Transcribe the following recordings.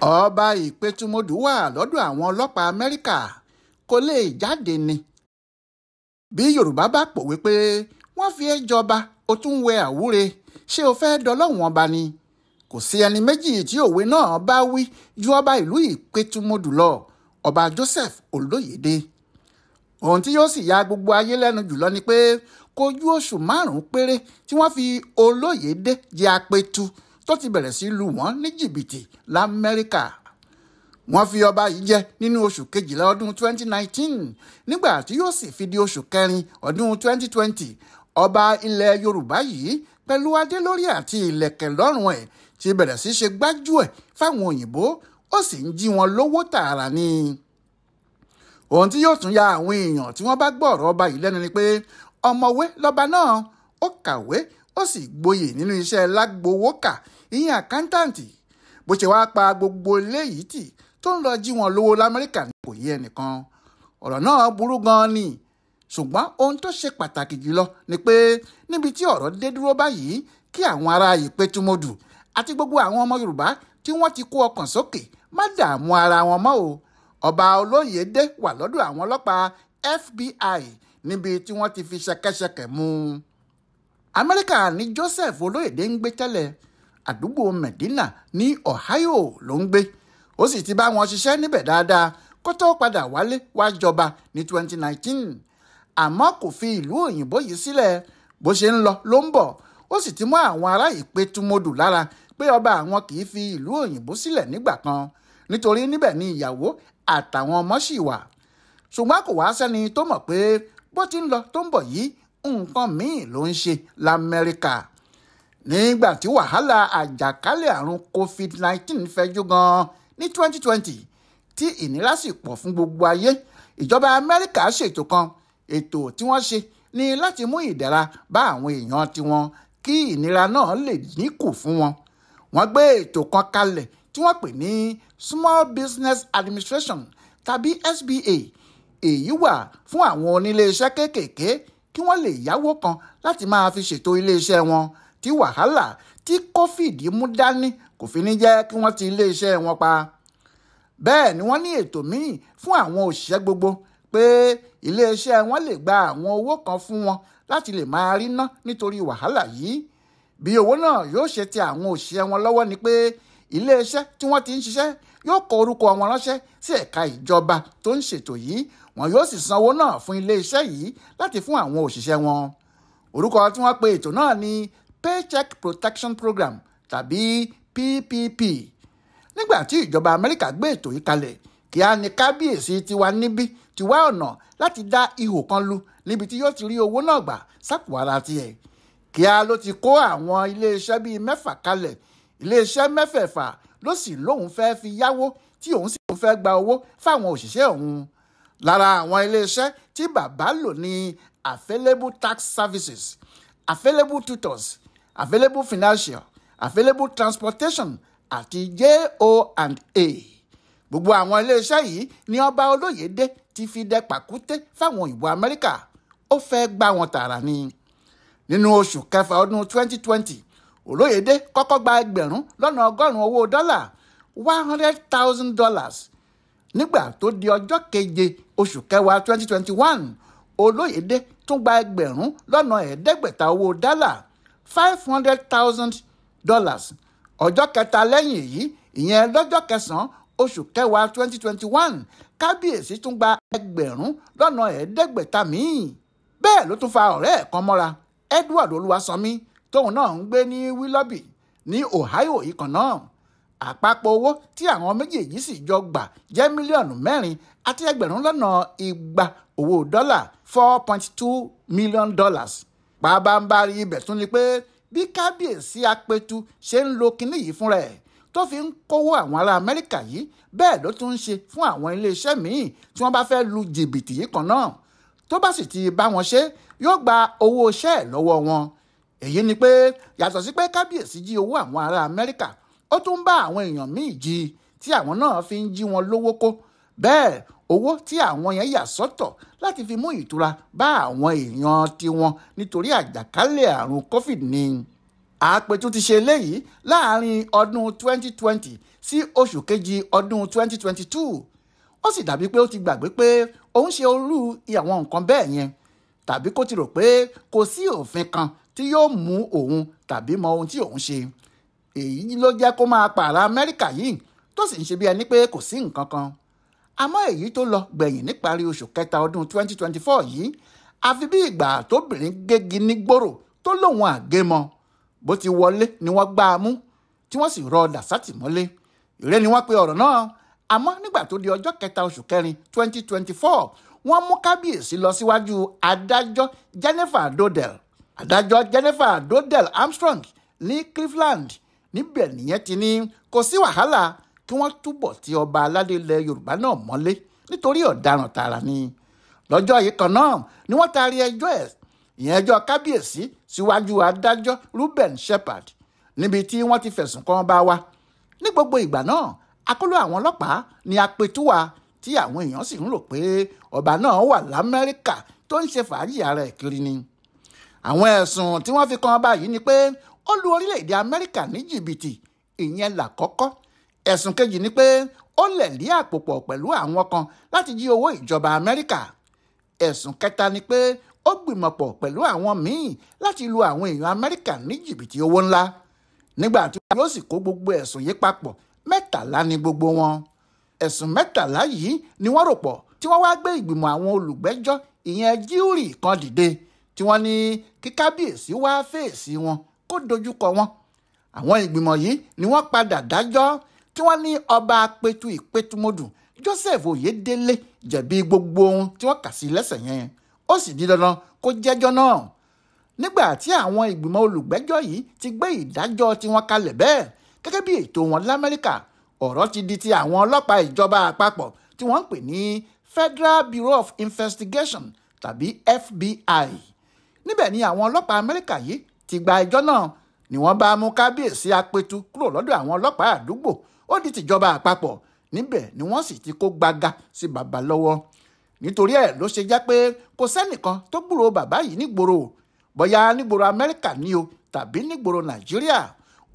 ọba Ipetumodu wà lọ́dọ̀ àwọn ọlọ́pàá Amẹrika kò lè jáde ni. bí Yorùbá bá pòwe pé wọ́n fi ẹ́ jọba ó tún wẹ àwúre, ṣé o fẹ́ dọlọ́hun ọba ni? kò sí ẹni méjì tí òwe náà bá wí ju ọba ìlú Ipetumodu lọ, ọba Joseph Olóyèdé. ohun tí yóò sì ya gbogbo ayé lẹ́nu jùlọ ni pé kò ju oṣù 5 péré tí wọ́n fi Olóyèdé jẹ apetu tó ti bẹ̀rẹ̀ sí lù wọ́n ní jìbìtì l'Amẹ́ríkà. wọ́n fi ọba yìí jẹ nínú oṣù kejìlá ọdún 2019 nígbà tí yóò sì fi di oṣù kẹrin ọdún 2020. ọba ilẹ̀ Yorùbá yìí pẹ̀lú adé lórí àti ìlẹ̀kẹ̀ lọ́rùn ẹ̀ ti bẹ̀rẹ̀ sí ṣe gbájúẹ̀ fáwọn òyìnbó, ó sì ń jí wọn lówó tààrà ni. ohun tí yóò tún ya àwọn èèyàn tí wọ́n bá gbọ́ ọ̀rọ̀ ọba yìí lẹ́nu ni pé ọ̀mọ̀wé lọ́ba náà, ó kàwé ó sì gboyè nínú iṣẹ́ lágbowókà, ìyẹn àkántàǹtì. bó ṣe wá pa gbogbo eléyìí tì tó ń lọ jí wọn lówó l'Amẹ́ríkà ní kò yé ẹnìkan. ọ̀rọ̀ náà burú gan-an ni, ṣùgbọ́n ohun tó ṣe pàtàkì jùlọ ni pé níbi tí ọ̀rọ̀ dé dúró báyìí, kí àwọn ará Ipetumodu àti gbogbo àwọn ọmọ Yorùbá tí wọ́n ti kó ọkàn sókè má dààmú ara wọn mọ́ o. ọba Olóyèdé wà lọ́dọ̀ àwọn ọlọ́pàá FBI níbi tí wọ́n ti fi ṣẹ̀kẹ̀ṣẹ̀kẹ̀ mú un. Amẹ́ríkà ní Joseph Olóyèdé ń gbé tẹ́lẹ̀, àdúgbò Medina ní Ohio ló ń gbé. ó sì ti bá wọn ṣiṣẹ́ níbẹ̀ dáadáa kó tó padà wálé wá jọba ní 2019. àmọ́ kò fi ìlú òyìnbó yìí sílẹ̀, bó ṣe ń lọ ló ń bọ̀. ó sì ti mú àwọn ará Ipetumodu lára pé ọba àwọn kì í fi ìlú òyìnbó sílẹ̀ nígbà kan, nítorí níbẹ̀ ni ìyàwó àtàwọn ọmọ sì wà. ṣùgbọ́n kò wá sẹ́ni tó mọ̀ pé bó ti ń lọ tó ń bọ̀ yìí nǹkan míì ló ń ṣe l'Amẹ́ríkà. nígbà tí wàhálà àjàkálẹ̀ àrùn COVID-19 fẹjú gan-an ní 2020 tí ìnira sì pọ̀ fún gbogbo ayé, ìjọba Amẹ́ríkà ṣètò kan. ètò tí wọ́n ṣe ni láti mú ìdẹ̀ra bá àwọn èèyàn tiwọn kí ìnira náà lè dínkù fún wọn. wọ́n gbé ètò kan kalẹ̀ tí wọ́n pè ní Small Business Administration tàbí SBA. èyí wà fún àwọn oníléeṣẹ́ kéékèèké kí wọ́n lè yáwó kan láti máa fi ṣètò iléeṣẹ́ wọn tí wàhálà tí COVID mú dání kò fi ní jẹ́ kí wọ́n ti iléeṣẹ́ wọn pa. bẹ́ẹ̀ ni wọ́n ní ètò míì fún àwọn òṣìṣẹ́ gbogbo pé iléeṣẹ́ wọn lè gba àwọn owó kan fún wọn láti lè máa rí ná nítorí wàhálà yìí. bí owó náà yóò ṣe tẹ àwọn òṣìṣẹ́ wọn lọ́wọ́ ni pé iléeṣẹ́ tí wọ́n ti ń ṣiṣẹ́ yóò kọ orúkọ wọn ránṣẹ́ sí ẹ̀ka ìjọba tó ń ṣètò yìí, wọn yóò sì sanwó náà fún iléeṣẹ́ yìí láti fún àwọn òṣìṣẹ́ wọn. orúkọ tí wọ́n pe ètò náà ni Paycheck Protection Program tàbí PPP. nígbà tí ìjọba Amẹ́ríkà gbé ètò yìí kalẹ̀, kíá ni Kabiyesi tiwa níbí ti wá ọ̀nà láti dá ihò kan lu níbi tí yóò ti rí owó náà gbà sápò ara tiẹ̀. kíá ló ti kó àwọn iléeṣẹ́ bíi 6 kalẹ̀. iléeṣẹ́ 6 ló sì lóun fẹ́ fi yáwó tí òun sì fẹ́ gba owó fáwọn òṣìṣẹ́ òun. lára àwọn iléeṣẹ́ tí bàbá lò ní Available Tax Services, Available Tutors, Available Financial, Available Transportation àti JO&A. gbogbo àwọn iléeṣẹ́ yìí ni ọba Olóyèdé ti fi dẹ pàkúté fáwọn òyìnbó Amẹ́ríkà, ó fẹ́ gbá wọn tààrà ni. nínú oṣù kẹfà ọdún 2020, Olóyèdé kọ́kọ́ gba 1,100 owó dọ́là $100,000. nígbà tó di ọjọ́ keje oṣù kẹwàá 2021, Olóyèdé tún gba 1,500 owó dọ́là $500,000. ọjọ́ kẹta lẹ́yìn èyí, ìyẹn lọ́jọ́ kẹsàn-án oṣù kẹwàá 2021, Kábíyèsí tún gba 1,500 míì. bẹ́ẹ̀ ló tún fa ọ̀rẹ́ ẹ̀ kan mọ́ra, Edward Olúwaṣọ̀mí, tóun náà ń gbé ní Willoughby ní Ohio yìí kan náà. àpapọ̀ owó tí àwọn méjèèjì sì jọ gbà jẹ́ mílíọ̀nù 4 àti 200,000 owó dọ́là $4.2 million. pàbàmbarì ibẹ̀ tún ni pé bí Kábíyèsí Apetu ṣe ń lo kinní yìí fúnra ẹ̀ tó fi ń kówó àwọn ará Amẹ́ríkà yìí, bẹ́ẹ̀ ló tún ń ṣe fún àwọn iléeṣẹ́ míì tí wọ́n bá fẹ́ lu jìbìtì yìí kan náà. tó bá sì ti bá wọn ṣe, yóò gba owó iṣẹ́ ẹ̀ lọ́wọ́ wọn. èyí ni pé yàtọ̀ sí pé Kábíyèsí jí owó àwọn ará Amẹ́ríkà, ó tún bá àwọn èèyàn míì jí tí àwọn náà fi ń jí wọn lówó kó. bẹ́ẹ̀ owó tí àwọn yẹn yà sọ́tọ̀ láti fi mú ìtura bá àwọn èèyàn tiwọn nítorí àjàkálẹ̀ àrùn COVID ni. Apetu ti ṣe eléyìí láàrin ọdún 2020 sí oṣù kejì ọdún 2022. Ó sì dàbí pé ó ti gbàgbé pé òun ṣe orú àwọn nǹkan bẹ́ẹ̀ yẹn, tàbí kó ti rò pé kò sí òfin kan tí yóò mú òun tàbí mọ ohun tí òun ṣe. Èyí ló jẹ́ kó máa pààrà Amẹ́ríkà yìí tó sì ń ṣe bí ẹni pé kò sí nǹkan kan. Àmọ́ èyí tó lọ gbẹ̀yìn níparí oṣù kẹta ọdún 2024 yìí, àfi bí ìgbà tóbìnrin gégi ní gbòòrò tó lóun àgémọ. Bó ti wọlé ni wọ́n gbá a mú tí wọ́n sì rọ ọ̀dà sátìmọ́lé. Ìrẹ́ ni wọ́n pe ọ̀rọ̀ náà. Àmọ́ nígbà tó di ọjọ́ kẹta oṣù kẹrin 2024, wọ́n mú Kabiyesi lọ síwájú adájọ́ Jennifer Dodell. Adájọ́ Jennifer Dodell Armstrong ní Cleveland. Níbẹ̀ nìyẹn ti ní kò sí wàhálà kí wọ́n túbọ̀ ti ọba aládé ilẹ̀ Yorùbá náà mọ́lé nítorí ọ̀daràn tààrà ni. Lọ́jọ́ yìí kan náà ni wọ́n taari ẹjọ́ Kabiyesi síwájú adájọ́ Reuben Shepard, níbi tí wọ́n ti fẹ̀sùn kan ọba wa. Ní gbogbo ìgbà náà, akóló àwọn ọlọ́pàá ni Apetu wà, tí àwọn èèyàn sì ń rò pé ọba náà wà l'Amẹ́ríkà tó ń ṣe fàájì ara ẹ̀ kiri ni. Àwọn ẹ̀sùn tí wọ́n fi kan ọba yìí ni pé ó lu orílẹ̀-èdè Amẹ́ríkà ní jìbìtì, ìyẹn làkọ́kọ́. Ẹ̀sùn kejì ni pé ó lẹ̀lí àpò pọ̀ pẹ̀lú àwọn kan láti jí owó ìjọba Amẹ́ríkà. Ẹ̀sùn kẹta ni pé ó gbìmọ̀pọ̀ pẹ̀lú àwọn míì láti lu àwọn èèyàn Amẹ́ríkà ní jìbìtì owó ńlá. Nígbà tí wọ́n yóò sì kó gbogbo ẹ̀sùn yìí papọ̀, 13 ni gbogbo wọn. Ẹ̀sùn 13 yìí ni wọ́n rò pọ̀ tí wọ́n wá gbé ìgbìmọ̀ àwọn olùgbẹ́jọ́ ìyẹn jíúrì kan dìde tí wọ́n ní kí Kabiyesi wá fèsì wọn kó dojúkọ wọn. Àwọn ìgbìmọ̀ yìí ni wọ́n padà dájọ́ tí wọ́n ní ọba Apetu Ipetumodu Joseph Oyedele jẹ̀bi gbogbo ohun tí wọ́n kà sí lẹ́sẹ̀ yẹn. Ó sì di dandan kó jẹ́jọ́ náà. Nígbà tí àwọn ìgbìmọ̀ olùgbẹ́jọ́ yìí ti gbé ìdájọ́ tí wọ́n kalẹ̀ bẹ́ẹ̀ gẹ́gẹ́ bí ètò wọn l'Amẹ́ríkà, ọ̀rọ̀ ti di ti àwọn ọlọ́pàá ìjọba àpapọ̀ tí wọ́n ń pè ní Federal Bureau of Investigation tàbí FBI. Níbẹ̀ ni àwọn ọlọ́pàá Amẹ́ríkà yìí ti gba ẹjọ́ náà, ni wọ́n bá mú Kabiyesi Apetu kúrò lọ́dọ̀ àwọn ọlọ́pàá àdúgbò, ó di tìjọba àpapọ̀. Níbẹ̀ ni wọ́n sì ti kó gbaga sí bàbá lọ́wọ́. Nítorí ẹ̀ ló ṣe jẹ́ pé kò sẹ́nìkan tó gbúrò bàbá yìí nígboro, bóyá nígboro Amẹ́ríkà ni o tàbí nígboro Nàìjíríà.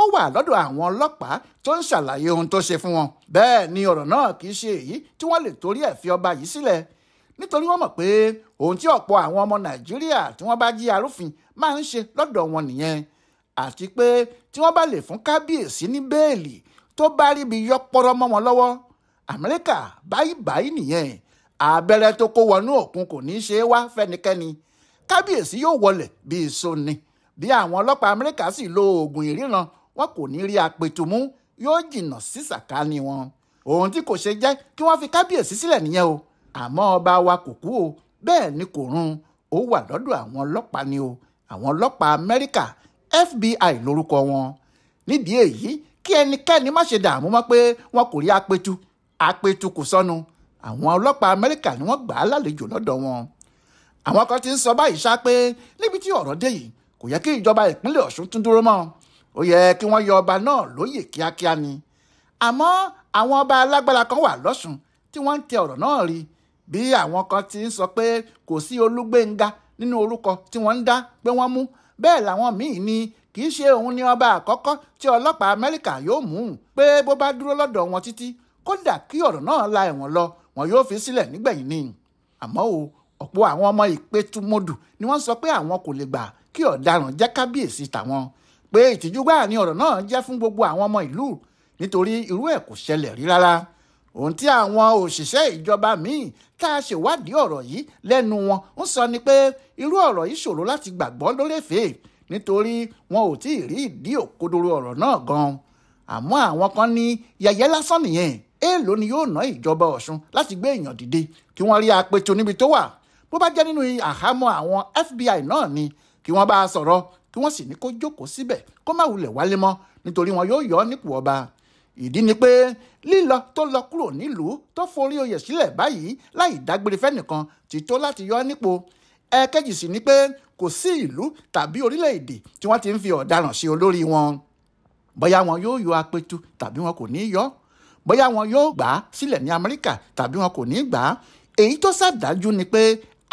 Ó wà lọ́dọ̀ àwọn ọlọ́pàá tó ń ṣàlàyé ohun tó ṣe fún wọn. Bẹ́ẹ̀ ni ọ̀rọ̀ náà kì í ṣe èyí tí wọ́n lè torí ẹ̀ fi ọba yìí sílẹ̀, nítorí wọ́n mọ̀ pé ohun tí ọ̀pọ̀ àwọn ọmọ Nàìjíríà tí wọ́n bá jí arúfin máa ń ṣe lọ́dọ̀ wọn nìyẹn. Àti pé tí wọ́n bá lè fún Kabiyesi ní bẹ́ẹ̀lì tó bá rí bí yọpọrọ mọ́ wọn lọ́wọ́, Amẹ́ríkà báyìí nìyẹn. Abẹ́rẹ́ tó kó wọnú òkun kò ní í ṣe é wá fẹ́nikẹ́ni. Kabiyesi yóò wọlẹ̀ bí iṣó ni. Bí àwọn ọlọ́pàá Amẹ́ríkà sì lo oògùn ìríran, wọn kò ní rí Apetu mú, yóò jìnnà sí sàkání wọn. Ohun tí kò ṣe jẹ́ kí wọ́n fi Kabiyesi sílẹ̀ nìyẹn o. Àmọ́ ọba wa kò kú o, bẹ́ẹ̀ ni kò run. Ó wà lọ́dọ̀ àwọn ọlọ́pàá ni o. Àwọn ọlọ́pàá Amẹ́ríkà, FBI lórúkọ wọn. Nídìí èyí, kí ẹnikẹ́ni má ṣe dààmú mọ́ pé wọn kò rí Apetu kò sọnù. Àwọn ọlọ́pàá Amẹ́ríkà ni wọ́n gbà á lálejò lọ́dọ̀ wọn. Àwọn kan ti ń sọ báyìí ṣá pé níbi tí ọ̀rọ̀ dé yìí kò yẹ kí ìjọba ìpínlẹ̀ Ọ̀ṣun tún dúró mọ́. Ó yẹ kí wọ́n yọ ọba náà lóyè kíákíá ni. Àmọ́ àwọn ọba alágbára kan wà lọ́ṣun tí wọ́n ń tẹ ọ̀rọ̀ náà rí. Bí àwọn kan ti ń sọ pé kò sí Olúgbénga nínú orúkọ tí wọ́n ń dá pé wọ́n mú, bẹ́ẹ̀ làwọn míì ní kì í ṣe òun ni ọba àkọ́kọ́ tí ọlọ́pàá Amẹ́ríkà yóò mú, pé bó bá dúró lọ́dọ̀ wọn títí kódà kí ọ̀rọ̀ náà la ẹ̀wọ̀n lọ, wọn yóò fi sílẹ̀ nígbẹ̀yìn ni. Àmọ́ ọ̀pọ̀ àwọn ọmọ Ipetumodu ni wọ́n sọ pé àwọn kò lè gbà kí ọ̀daràn jẹ́ Kabiyesi tàwọn, pé ìtìjú gbáà ni ọ̀rọ̀ náà jẹ́ fún gbogbo àwọn ọmọ ìlú, nítorí irú ẹ̀ kò ṣẹlẹ̀ rí rárá. Ohun tí àwọn òṣìṣẹ́ ìjọba míì tá a ṣèwádìí ọ̀rọ̀ yìí lẹ́nu wọn ń sọ ni pé irú ọ̀rọ̀ yìí ṣòro láti gbàgbọ́ lórèfé, nítorí wọn ò tí ì rí ìdí òkodoro ọ̀rọ̀ náà gan. Àmọ́ àwọn kan ní yẹ̀yẹ́ lásán nìyẹn. Èèló ni yóò ná ìjọba Ọ̀ṣun láti gbé èèyàn dìde kí wọ́n rí Apetu níbi tó wà? Bó bá jẹ́ nínú àhámọ́ àwọn FBI náà ni, kí wọ́n bá a sọ̀rọ̀, kí wọ́n sì ní kó jókòó síbẹ̀ kó má wulẹ̀ wálé mọ́, nítorí wọn yóò yọ ọ́ nípò ọba. Ìdí ni pé lílọ tó lọ kúrò nílùú tó forí oyè sílẹ̀ báyìí láì dágbére fẹ́nìkan ti tó láti yọ ọ́ nípò. Ẹ̀kejì sì ni pé kò sí ìlú tàbí orílẹ̀-èdè tí wọ́n ti ń fi ọ̀daràn ṣe olórí wọn. Bóyá wọn yóò yọ Apetu tàbí wọn kò ní yọ. Bóyá wọn yóò gbà á sílẹ̀ ní Amẹ́ríkà tàbí wọn kò ní gbà á. Èyí tó ṣàdájú ni pé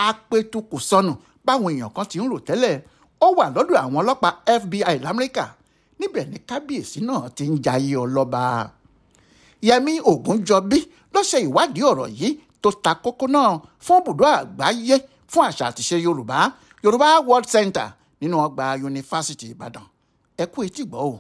Apetu kò sọnù báwọn èèyàn kan ti ń rò tẹ́lẹ̀. Ó wà lọ́dọ̀ àwọn ọlọ́pàá FBI l'Amẹ́ríkà. níbẹ̀ ni kábíyèsí náà ti ń jayé ọlọ́ba. Yẹmí Ògúnjọbí ló ṣe ìwádìí ọ̀rọ̀ yìí tó ta kókó náà fún ibùdó àgbáyé fún àṣà àtìṣe Yorùbá World Center nínú ọgbà yunifásitì Ìbàdàn. Ẹ kú etí gbọ́ o.